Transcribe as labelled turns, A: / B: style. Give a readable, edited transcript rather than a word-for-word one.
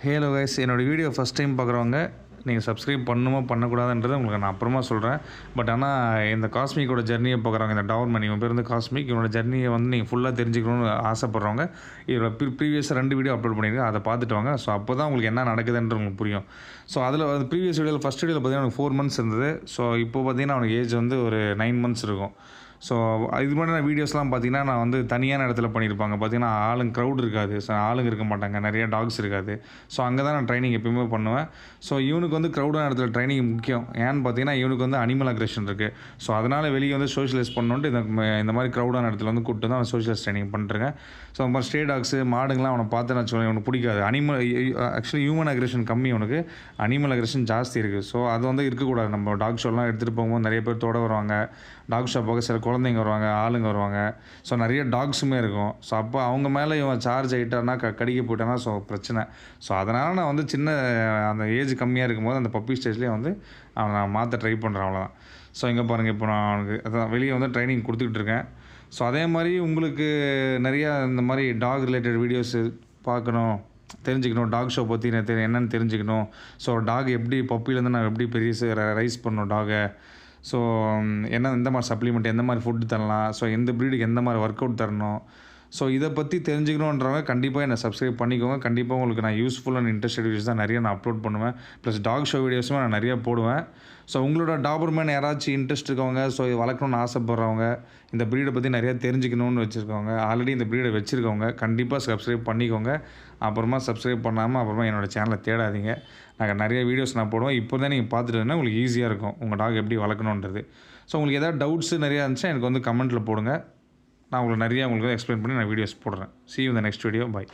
A: Hello guys, என்னோடய video first time பார்க்குறவங்க நீங்கள் சப்ஸ்கிரைப் பண்ணணுமா பண்ணக்கூடாதுன்றதை உங்களுக்கு நான் அப்புறமா சொல்கிறேன். பட் ஆனால் இந்த காஸ்மிக்கோட ஜர்னியை பார்க்குறவங்க, இந்த டவர்மேன் இவன் பேர் வந்து காஸ்மிக், இவனோட ஜர்னியை வந்து நீங்கள் ஃபுல்லாக தெரிஞ்சுக்கணும்னு ஆசைப்பட்றவங்க இதோட ப்ரீவியஸாக 2 வீடியோ அப்லோட் பண்ணியிருக்கேன், அதை பார்த்துட்டு வாங்க. ஸோ அப்போ தான் உங்களுக்கு என்ன நடக்குதுன்றது உங்களுக்கு புரியும். ஸோ அதில் அது ப்ரீவியஸ் வீடியோவில் ஃபஸ்ட் வீடியோவில் பார்த்தீங்கன்னா எனக்கு 4 months இருந்தது. ஸோ இப்போ பார்த்தீங்கன்னா அவனுக்கு ஏஜ் வந்து ஒரு 9 months இருக்கும். ஸோ இது முன்னாடி நான் வீடியோஸ்லாம் பார்த்தீங்கன்னா நான் வந்து தனியான இடத்துல பண்ணியிருப்பாங்க. பார்த்தீங்கன்னா க்ரௌட் இருக்காது, ஸோ ஆளுங்க இருக்க மாட்டாங்க, நிறைய டாக்ஸ் இருக்காது. ஸோ அங்கே தான் நான் ட்ரைனிங் எப்பயுமே பண்ணுவேன். ஸோ இவனுக்கு வந்து க்ரௌடான இடத்துல ட்ரைனிங் முக்கியம். ஏன்னு பார்த்தீங்கன்னா இவனுக்கு வந்து அனிமல் அக்ரெஷன் இருக்குது. ஸோ அதனால் வெளியே வந்து சோஷியலைஸ் பண்ணணுன்ட்டு இந்த மாதிரி க்ரௌடான இடத்துல வந்து கூப்பிட்டு தான் அவன் சோஷியலைஸ் ட்ரைனிங் பண்ணிட்டுருக்கேன். ஸோ அந்த மாதிரி ஸ்ட்ரே டாக்ஸு மாடுங்களாம் அவனை பார்த்தேன்னு வச்சுக்கோங்க, இவனுக்கு பிடிக்காது. ஆக்சுவலி ஹியூமன் அக்ரெஷன் கம்மி, அவனுக்கு அனிமல் அக்ரெஷன் ஜாஸ்தி இருக்குது. ஸோ அது வந்து இருக்கக்கூடாது. நம்ம டாக் ஷோலாம் எடுத்துகிட்டு போகும்போது நிறைய பேர் தொட வருவாங்க, டாக் ஷோ போக சில குழந்தைங்க வருவாங்க, ஆளுங்க வருவாங்க. ஸோ நிறைய டாக்ஸுமே இருக்கும். ஸோ அப்போ அவங்க மேலே இவன் சார்ஜ் ஆகிட்டான்னா கடிக்க போயிட்டானா ஸோ பிரச்சனை. ஸோ அதனால் நான் வந்து அந்த ஏஜ் கம்மியாக இருக்கும்போது அந்த பப்பி ஸ்டேஜ்லேயே வந்து அவனை நான் மாற்ற ட்ரை பண்ணுறேன், அவ்வளோதான். ஸோ இங்கே பாருங்கள், இப்போ நான் அவனுக்கு அதான் வெளியே வந்து ட்ரைனிங் கொடுத்துக்கிட்டு இருக்கேன். ஸோ அதே மாதிரி உங்களுக்கு நிறையா இந்த மாதிரி டாக் ரிலேட்டட் வீடியோஸு பார்க்கணும், தெரிஞ்சுக்கணும், டாக் ஷோ பற்றி என்னென்னு தெரிஞ்சுக்கணும். ஸோ டாக் எப்படி பப்பிலேருந்து நான் எப்படி பெரிய ரைஸ் பண்ணணும் டாகை. ஸோ எந்த மாதிரி சப்ளிமெண்ட், எந்த மாதிரி ஃபுட்டு தரலாம், ஸோ எந்த ப்ரீடுக்கு எந்த மாதிரி ஒர்க் அவுட் தரணும். ஸோ இதை பற்றி தெரிஞ்சுக்கணுன்றவங்க கண்டிப்பாக என்னை சப்ஸ்கிரைப் பண்ணிக்கோங்க. கண்டிப்பாக உங்களுக்கு நான் யூஸ்ஃபுல் அண்ட் இன்ட்ரெஸ்டட் வீடியோஸ் தான் நிறைய நான் அப்லோட் பண்ணுவேன். ப்ளஸ் டாக் ஷோ வீடியோஸும் நான் நிறையா போடுவேன். ஸோ உங்களோட டாபர்மேன் யாராச்சும் இன்ட்ரெஸ்ட் இருக்கவங்க, ஸோ இது வளர்க்கணும்னு ஆசைப்பட்றவங்க, இந்த ப்ரீடை பற்றி நிறையா தெரிஞ்சுக்கணும்னு வச்சுருக்கவங்க, ஆல்ரெடி இந்த ப்ரீடை வச்சுருக்கவங்க கண்டிப்பாக சப்ஸ்கிரைப் பண்ணிக்கோங்க. அப்புறமா சப்ஸ்கிரைப் பண்ணாமல் அப்புறமா என்னோடய சேனலை தேடாதீங்க. நாங்கள் நிறைய வீடியோஸ் நான் போடுவேன். இப்போ தான் நீங்கள் பார்த்துட்டுனா உங்களுக்கு ஈஸியாக இருக்கும் உங்கள் டாக் எப்படி வளர்க்கணுன்றது. ஸோ உங்களுக்கு எதாவது டவுட்ஸு நிறையா இருந்துச்சுன்னா எனக்கு வந்து கமெண்ட்டில் போடுங்க. நான் உங்களுக்கு நிறையா எக்ஸ்பிளைன் பண்ணி நான் வீடியோஸ் போடுறேன். See you in the next video. Bye.